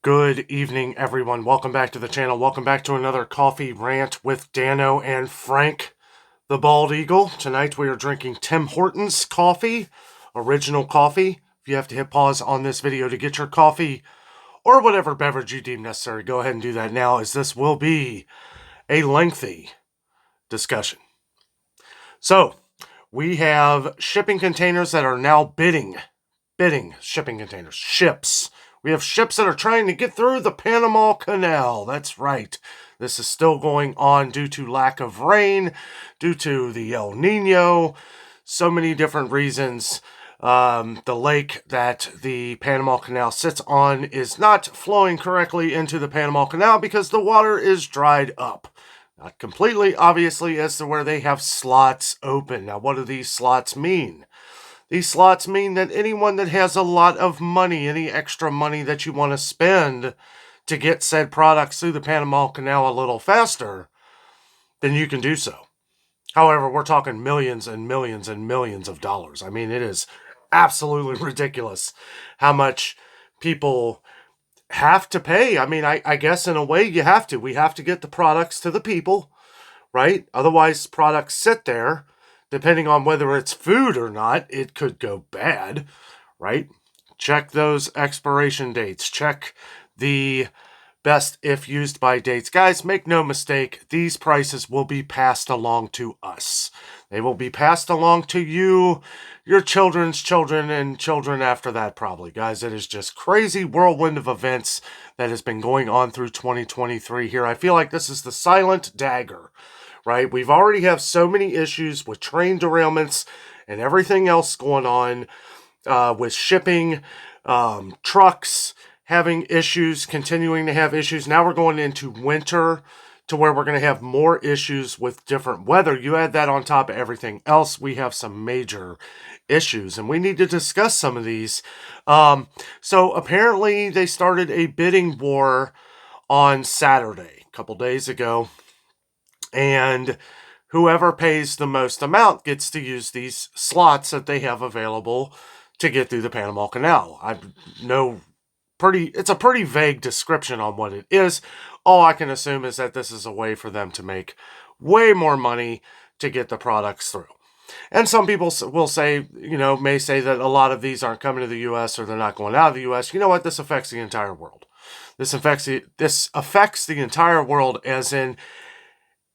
Good evening, everyone. Welcome back to the channel. Welcome back to another coffee rant with Dano and Frank, the Bald Eagle. Tonight we are drinking Tim Hortons coffee, original coffee. If you have to hit pause on this video to get your coffee or whatever beverage you deem necessary, go ahead and do that now, as this will be a lengthy discussion. So, we have shipping containers that are now bidding shipping containers, ships. We have ships that are trying to get through the Panama Canal. That's right. This is still going on due to lack of rain, due to the El Nino, so many different reasons. The lake that the Panama Canal sits on is not flowing correctly into the Panama Canal because the water is dried up. Not completely, obviously, as to where they have slots open. Now, what do these slots mean? These slots mean that anyone that has a lot of money, any extra money that you want to spend to get said products through the Panama Canal a little faster, then you can do so. However, we're talking millions and millions and millions of dollars. I mean, it is absolutely ridiculous how much people have to pay. I mean, I guess in a way you have to. We have to get the products to the people, right? Otherwise, products sit there. Depending on whether it's food or not, it could go bad, right? Check those expiration dates. Check the best if used by dates. Guys, make no mistake, these prices will be passed along to us. They will be passed along to you, your children's children, and children after that probably. Guys, it is just crazy whirlwind of events that has been going on through 2023 here. I feel like this is the silent dagger, right? We've already have so many issues with train derailments and everything else going on with shipping, trucks having issues, continuing to have issues. Now we're going into winter to where we're going to have more issues with different weather. You add that on top of everything else, we have some major issues, and we need to discuss some of these. So apparently they started a bidding war on Saturday, a couple days ago, and whoever pays the most amount gets to use these slots that they have available to get through the Panama Canal. It's a pretty vague description on what it is. All I can assume is that this is a way for them to make way more money to get the products through. And some people will say, may say that a lot of these aren't coming to the U.S. or they're not going out of the U.S. You know what? This affects the entire world. This affects the entire world, as in,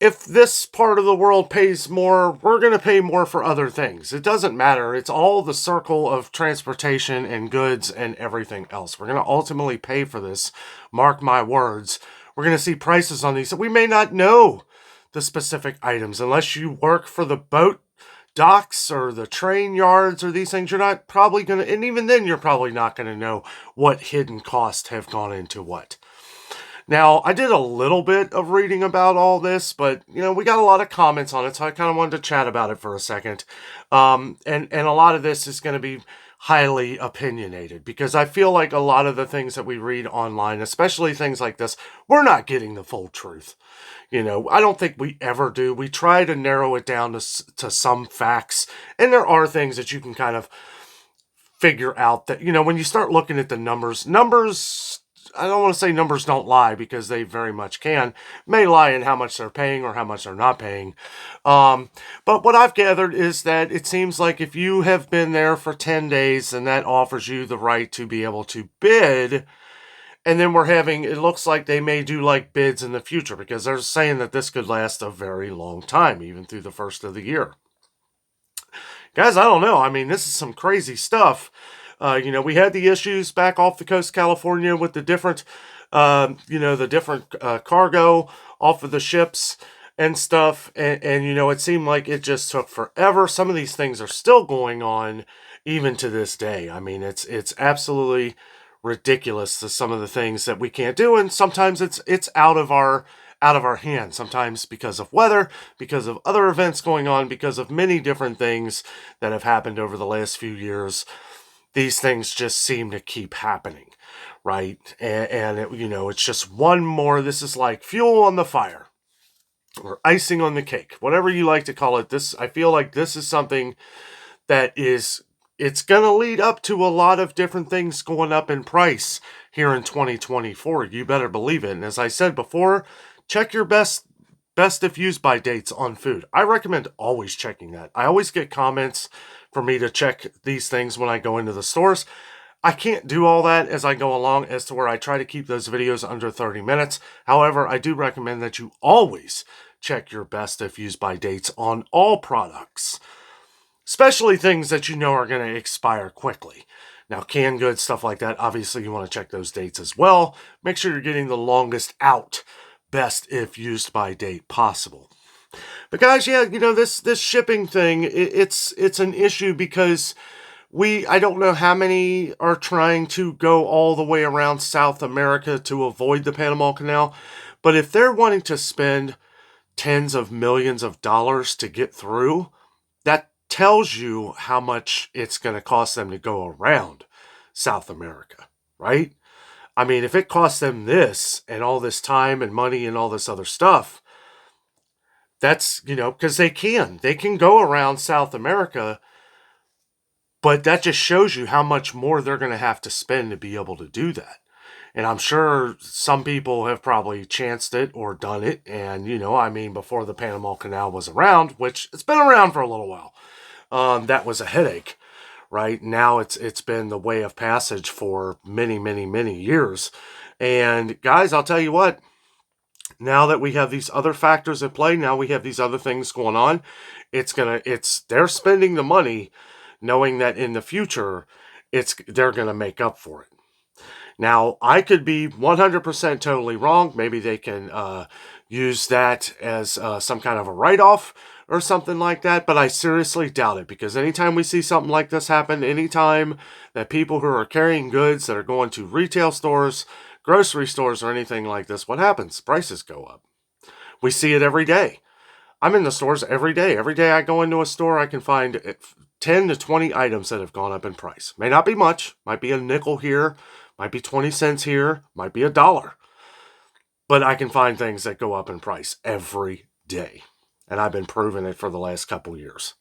if this part of the world pays more, we're going to pay more for other things. It doesn't matter. It's all the circle of transportation and goods and everything else. We're going to ultimately pay for this. Mark my words. We're going to see prices on these. So we may not know the specific items unless you work for the boat docks or the train yards or these things. You're not probably going to, and even then you're probably not going to know what hidden costs have gone into what. Now, I did a little bit of reading about all this, but, we got a lot of comments on it, so I kind of wanted to chat about it for a second. And a lot of this is going to be highly opinionated, because I feel like a lot of the things that we read online, especially things like this, we're not getting the full truth. I don't think we ever do. We try to narrow it down to some facts, and there are things that you can kind of figure out that, when you start looking at the numbers, I don't want to say numbers don't lie, because they very much may lie in how much they're paying or how much they're not paying. But what I've gathered is that it seems like if you have been there for 10 days, then that offers you the right to be able to bid. And then it looks like they may do like bids in the future, because they're saying that this could last a very long time, even through the first of the year. Guys, I don't know. I mean, this is some crazy stuff. We had the issues back off the coast of California with the different, cargo off of the ships and stuff. And it seemed like it just took forever. Some of these things are still going on even to this day. I mean, it's absolutely ridiculous, to some of the things that we can't do. And sometimes it's out of our hands, sometimes because of weather, because of other events going on, because of many different things that have happened over the last few years. These things just seem to keep happening, right? And it's just one more. This is like fuel on the fire, or icing on the cake, whatever you like to call it. I feel like this is something that is it's going to lead up to a lot of different things going up in price here in 2024. You better believe it. And as I said before, check your best if used by dates on food. I recommend always checking that. I always get comments for me to check these things when I go into the stores. I can't do all that as I go along, as to where I try to keep those videos under 30 minutes. However, I do recommend that you always check your best if used by dates on all products, especially things that you know are going to expire quickly. Now, canned goods, stuff like that, obviously you want to check those dates as well. Make sure you're getting the longest out best if used by date possible. But guys, yeah, you know, this shipping thing, it's an issue because I don't know how many are trying to go all the way around South America to avoid the Panama Canal. But if they're wanting to spend tens of millions of dollars to get through, that tells you how much it's going to cost them to go around South America, right? I mean, if it costs them this and all this time and money and all this other stuff, that's, you know, because they can go around South America, but that just shows you how much more they're going to have to spend to be able to do that. And I'm sure some people have probably chanced it or done it. And, you know, I mean, before the Panama Canal was around, which it's been around for a little while, that was a headache, right? Now it's been the way of passage for many, many, many years. And guys, I'll tell you what, now that we have these other factors at play, now we have these other things going on, they're spending the money knowing that in the future, they're going to make up for it. Now, I could be 100% totally wrong. Maybe they can use that as some kind of a write-off or something like that, but I seriously doubt it, because anytime we see something like this happen, anytime that people who are carrying goods that are going to retail stores, grocery stores, or anything like this, what happens? Prices go up. We see it every day. I'm in the stores every day. Every day I go into a store, I can find 10 to 20 items that have gone up in price. May not be much. Might be a nickel here. Might be 20 cents here. Might be $1. But I can find things that go up in price every day. And I've been proving it for the last couple years.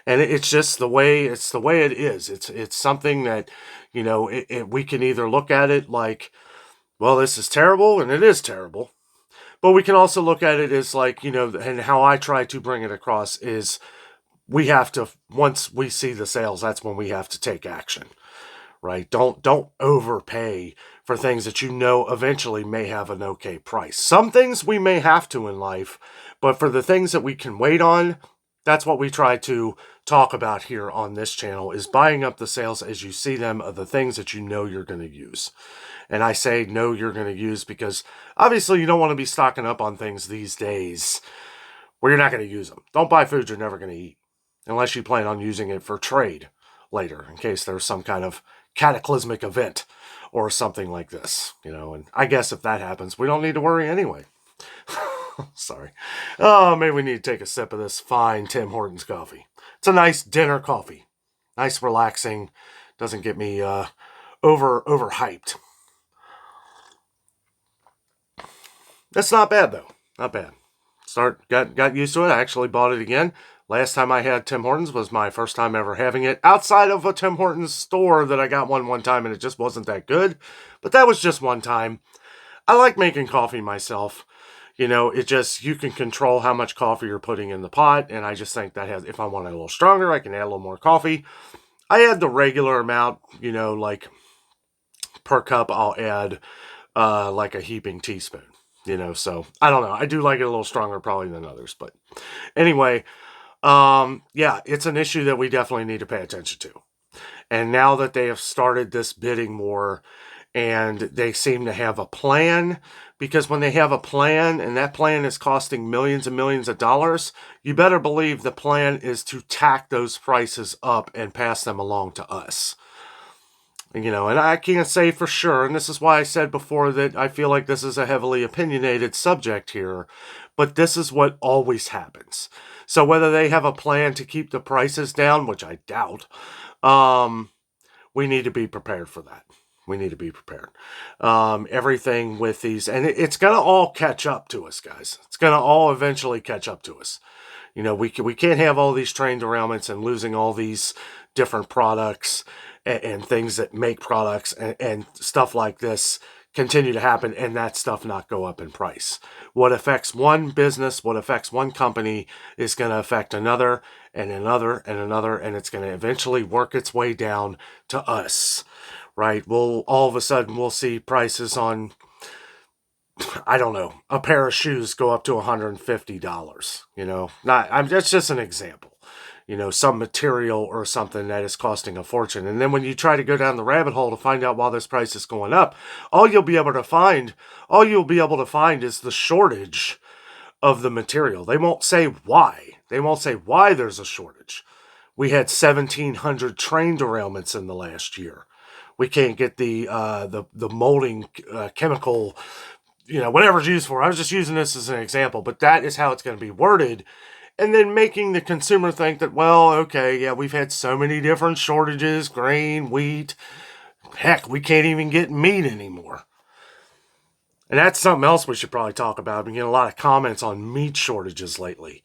And it's just the way it is. It's something that, you know, we can either look at it like, well, this is terrible, and it is terrible. But we can also look at it as like, you know, and how I try to bring it across is, we have to, once we see the sales, that's when we have to take action, right? Don't overpay for things that you know eventually may have an okay price. Some things we may have to in life, but for the things that we can wait on, that's what we try to talk about here on this channel, is buying up the sales as you see them of the things that you know you're going to use. And I say know you're going to use because obviously you don't want to be stocking up on things these days where you're not going to use them. Don't buy food you're never going to eat, unless you plan on using it for trade later, in case there's some kind of cataclysmic event or something like this, you know. And I guess if that happens, we don't need to worry anyway. Sorry. Oh, maybe we need to take a sip of this fine Tim Hortons coffee. It's a nice dinner coffee. Nice, relaxing. Doesn't get me overhyped. That's not bad, though. Not bad. Got used to it. I actually bought it again. Last time I had Tim Hortons was my first time ever having it outside of a Tim Hortons store that I got one time, and it just wasn't that good. But that was just one time. I like making coffee myself. You know, you can control how much coffee you're putting in the pot, and I just think that if I want it a little stronger, I can add a little more coffee. I add the regular amount, you know, like per cup, I'll add like a heaping teaspoon. You know, so I don't know. I do like it a little stronger probably than others. But anyway, yeah, it's an issue that we definitely need to pay attention to. And now that they have started this bidding war, and they seem to have a plan, because when they have a plan and that plan is costing millions and millions of dollars, you better believe the plan is to tack those prices up and pass them along to us. You know, and I can't say for sure, and this is why I said before that I feel like this is a heavily opinionated subject here, but this is what always happens. So whether they have a plan to keep the prices down, which I doubt, we need to be prepared for that. We need to be prepared. Everything with these, and it's going to all catch up to us, guys. It's going to all eventually catch up to us. You know, we can't have all these train derailments and losing all these different products and things that make products and stuff like this continue to happen, and that stuff not go up in price. What affects one business, what affects one company is going to affect another and another and another, and it's going to eventually work its way down to us, right? We'll all of a sudden we'll see prices on, I don't know, a pair of shoes go up to $150, that's just an example. Some material or something that is costing a fortune. And then when you try to go down the rabbit hole to find out why this price is going up, all you'll be able to find is the shortage of the material. They won't say why. They won't say why there's a shortage. We had 1,700 train derailments in the last year. We can't get the molding chemical, whatever it's used for. I was just using this as an example, but that is how it's going to be worded. And then making the consumer think that, well, okay, yeah, we've had so many different shortages, grain, wheat. Heck, we can't even get meat anymore. And that's something else we should probably talk about. I've been getting a lot of comments on meat shortages lately.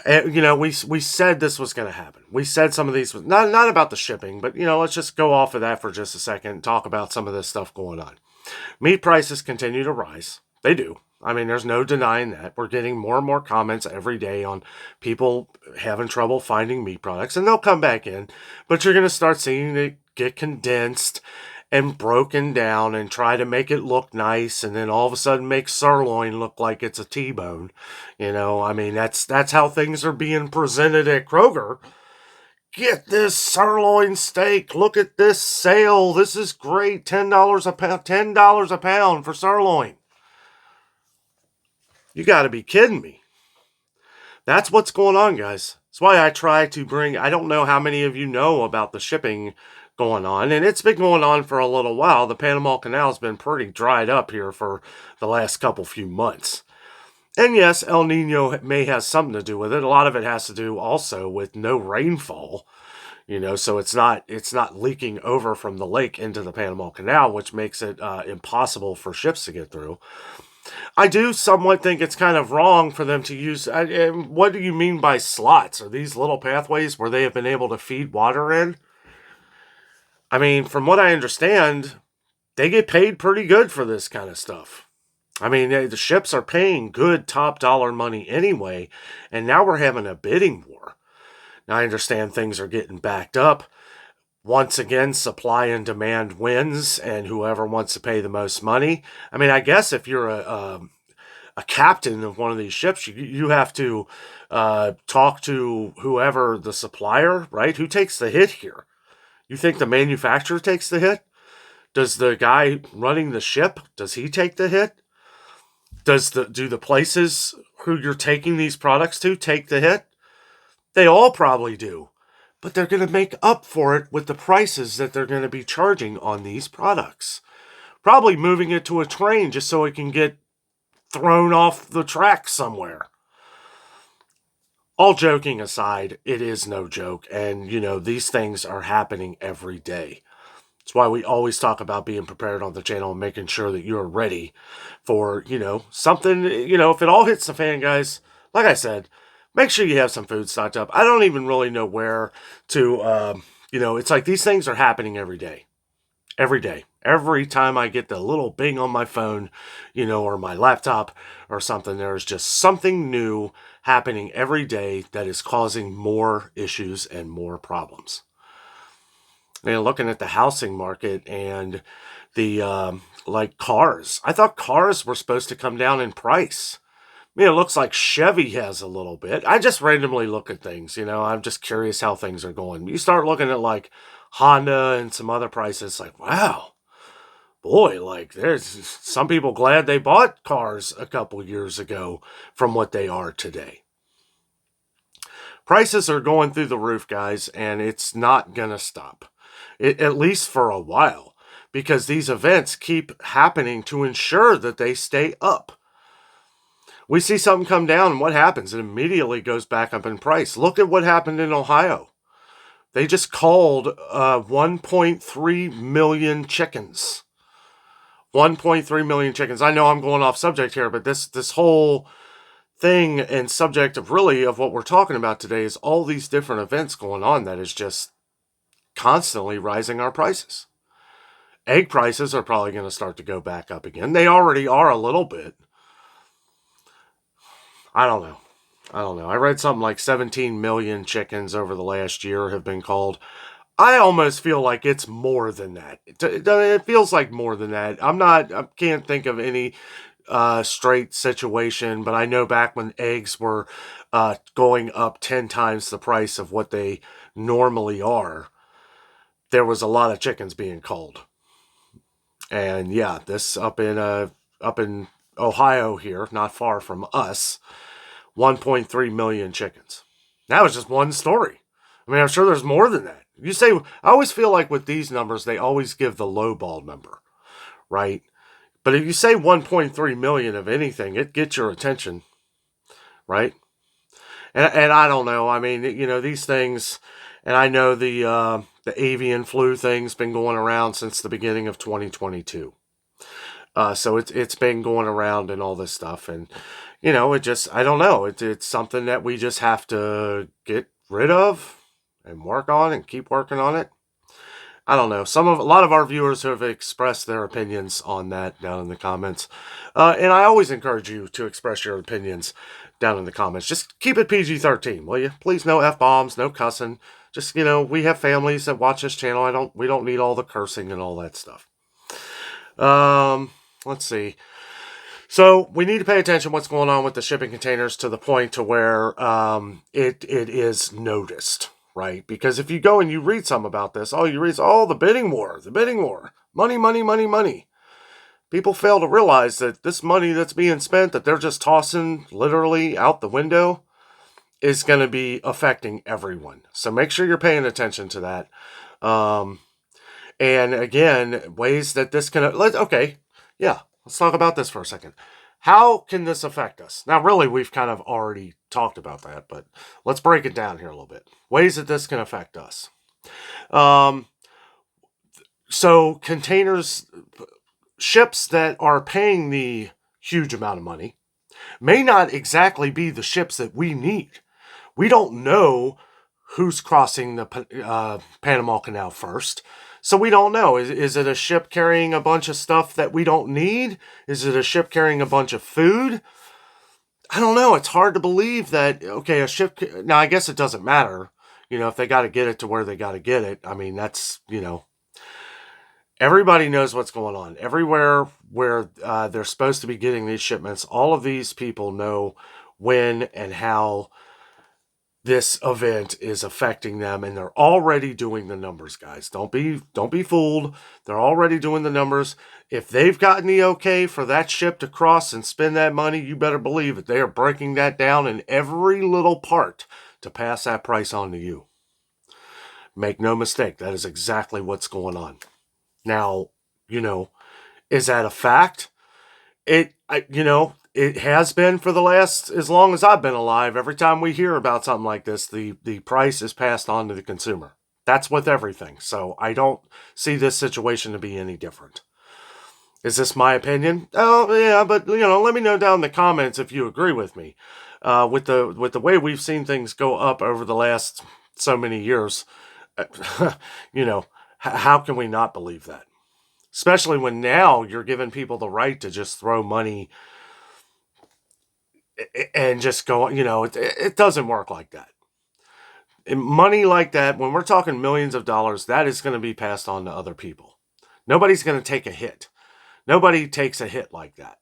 And, we said this was going to happen. We said some of these, not about the shipping, but, let's just go off of that for just a second and talk about some of this stuff going on. Meat prices continue to rise. They do. I mean, there's no denying that. We're getting more and more comments every day on people having trouble finding meat products, and they'll come back in, but you're going to start seeing it get condensed and broken down and try to make it look nice, and then all of a sudden make sirloin look like it's a T-bone. That's how things are being presented at Kroger. Get this sirloin steak. Look at this sale. This is great. $10 a pound. $10 a pound for sirloin. You got to be kidding me. That's what's going on, guys. That's why I try to bring, I don't know how many of you know about the shipping going on, and it's been going on for a little while. The Panama Canal has been pretty dried up here for the last few months. And yes, El Nino may have something to do with it. A lot of it has to do also with no rainfall, so it's not leaking over from the lake into the Panama Canal, which makes it impossible for ships to get through. I do somewhat think it's kind of wrong for them to use, what do you mean by slots? Are these little pathways where they have been able to feed water in? I mean, from what I understand, they get paid pretty good for this kind of stuff. I mean, the ships are paying good top dollar money anyway, and now we're having a bidding war. Now, I understand things are getting backed up. Once again, supply and demand wins, and whoever wants to pay the most money. I mean, I guess if you're a captain of one of these ships, you have to talk to whoever the supplier, right? Who takes the hit here? You think the manufacturer takes the hit? Does the guy running the ship, does he take the hit? Do the places who you're taking these products to take the hit? They all probably do. But they're going to make up for it with the prices that they're going to be charging on these products. Probably moving it to a train just so it can get thrown off the track somewhere. All joking aside, it is no joke. And, these things are happening every day. That's why we always talk about being prepared on the channel and making sure that you're ready for, something, if it all hits the fan, guys, like I said, make sure you have some food stocked up. I don't even really know where to, it's like these things are happening every day. Every day. Every time I get the little bing on my phone, or my laptop or something, there's just something new happening every day that is causing more issues and more problems. Looking at the housing market and the, cars. I thought cars were supposed to come down in price. It looks like Chevy has a little bit. I just randomly look at things, I'm just curious how things are going. You start looking at Honda and some other prices, wow, boy, there's some people glad they bought cars a couple years ago from what they are today. Prices are going through the roof, guys, and it's not going to stop, at least for a while, because these events keep happening to ensure that they stay up. We see something come down, and what happens? It immediately goes back up in price. Look at what happened in Ohio. They just called 1.3 million chickens. 1.3 million chickens. I know I'm going off subject here, but this whole thing and subject of really of what we're talking about today is all these different events going on that is just constantly rising our prices. Egg prices are probably going to start to go back up again. They already are a little bit. I don't know. I read something like 17 million chickens over the last year have been culled. I almost feel like it's more than that. It feels like more than that. I can't think of any straight situation, but I know back when eggs were going up 10 times the price of what they normally are, there was a lot of chickens being culled. And yeah, this up in Ohio here, not far from us, 1.3 million chickens. That was just one story. I mean, I'm sure there's more than that. You say, I always feel like with these numbers, they always give the lowball number, right? But if you say 1.3 million of anything, it gets your attention, right? And I don't know. I mean, these things, and I know the avian flu thing's been going around since the beginning of 2022. So it's been going around and all this stuff, and it just, I don't know. It's something that we just have to get rid of and work on and keep working on it. I don't know. A lot of our viewers have expressed their opinions on that down in the comments, and I always encourage you to express your opinions down in the comments. Just keep it PG-13, will you? Please, no F-bombs, no cussing. Just we have families that watch this channel. We don't need all the cursing and all that stuff. Let's see. So we need to pay attention to what's going on with the shipping containers to the point to where it is noticed, right? Because if you go and you read some about this, all you read is, the bidding war, money, money, money, money. People fail to realize that this money that's being spent, that they're just tossing literally out the window, is going to be affecting everyone. So make sure you're paying attention to that. And again, ways that this can, let's talk about this for a second. How can this affect us? Now, really, we've kind of already talked about that, but let's break it down here a little bit. Ways that this can affect us. So containers, ships that are paying the huge amount of money may not exactly be the ships that we need. We don't know who's crossing the Panama Canal first. So we don't know. Is it a ship carrying a bunch of stuff that we don't need? Is it a ship carrying a bunch of food? I don't know. It's hard to believe that, okay, a ship... Now, I guess it doesn't matter. If they got to get it to where they got to get it. I mean, that's, everybody knows what's going on. Everywhere where they're supposed to be getting these shipments, all of these people know when and how this event is affecting them, and they're already doing the numbers, guys. Don't be fooled. They're already doing the numbers. If they've gotten the okay for that ship to cross and spend that money, you better believe it. They are breaking that down in every little part to pass that price on to you. Make no mistake, that is exactly what's going on. Now, is that a fact? It has been for the last, as long as I've been alive. Every time we hear about something like this, the price is passed on to the consumer. That's with everything. So I don't see this situation to be any different. Is this my opinion? Oh, yeah, but, let me know down in the comments if you agree with me. With the way we've seen things go up over the last so many years, how can we not believe that? Especially when now you're giving people the right to just throw money and just go, it doesn't work like that. And money like that, when we're talking millions of dollars, that is going to be passed on to other people. Nobody's going to take a hit. Nobody takes a hit like that.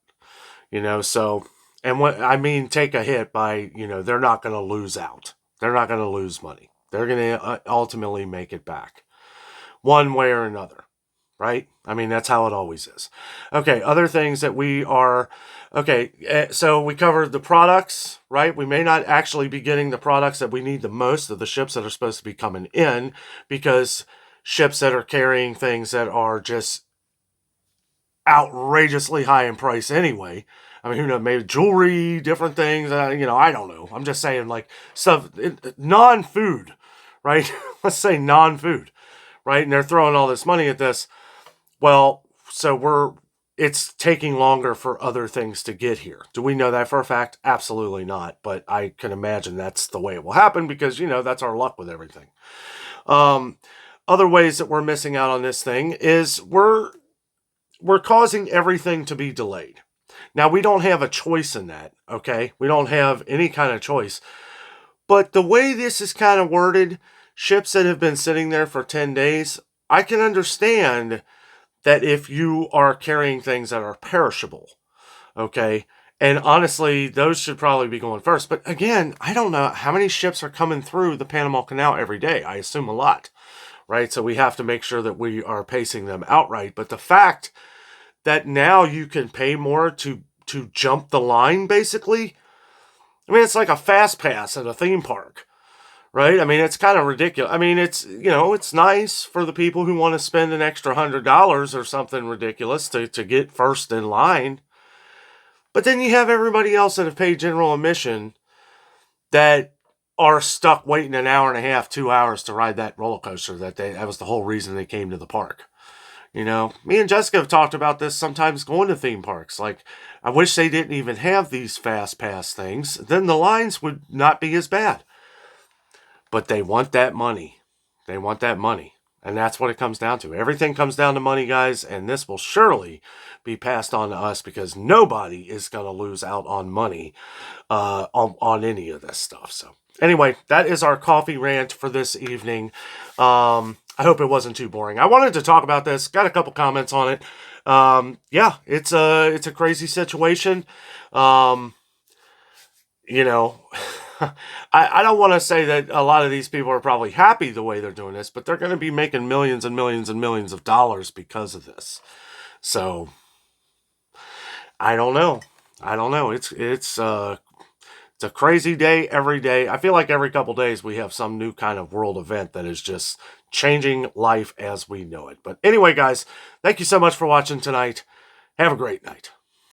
So, and what I mean, take a hit by, they're not going to lose out. They're not going to lose money. They're going to ultimately make it back one way or another. Right? I mean, that's how it always is. Okay, other things that we are... Okay, so we covered the products, right? We may not actually be getting the products that we need the most of the ships that are supposed to be coming in, because ships that are carrying things that are just outrageously high in price anyway. I mean, who knows, maybe jewelry, different things, I don't know. I'm just saying, like, stuff, non-food, right? Let's say non-food, right? And they're throwing all this money at this. Well, so it's taking longer for other things to get here. Do we know that for a fact? Absolutely not. But I can imagine that's the way it will happen because, that's our luck with everything. Other ways that we're missing out on this thing is we're causing everything to be delayed. Now, we don't have a choice in that, okay? We don't have any kind of choice. But the way this is kind of worded, ships that have been sitting there for 10 days, I can understand that if you are carrying things that are perishable, okay? And honestly, those should probably be going first. But again, I don't know how many ships are coming through the Panama Canal every day. I assume a lot, right? So we have to make sure that we are pacing them outright. But the fact that now you can pay more to jump the line, basically, I mean, it's like a fast pass at a theme park, right? I mean, it's kind of ridiculous. I mean, it's, it's nice for the people who want to spend an extra $100 or something ridiculous to get first in line. But then you have everybody else that have paid general admission that are stuck waiting an hour and a half, 2 hours to ride that roller coaster that was the whole reason they came to the park. Me and Jessica have talked about this sometimes going to theme parks. Like, I wish they didn't even have these fast pass things. Then the lines would not be as bad. But they want that money. They want that money. And that's what it comes down to. Everything comes down to money, guys. And this will surely be passed on to us because nobody is going to lose out on money on any of this stuff. So anyway, that is our coffee rant for this evening. I hope it wasn't too boring. I wanted to talk about this. Got a couple comments on it. Yeah, it's a crazy situation. I don't want to say that a lot of these people are probably happy the way they're doing this, but they're going to be making millions and millions and millions of dollars because of this. So I don't know. It's a crazy day every day. I feel like every couple days we have some new kind of world event that is just changing life as we know it. But anyway, guys, thank you so much for watching tonight. Have a great night.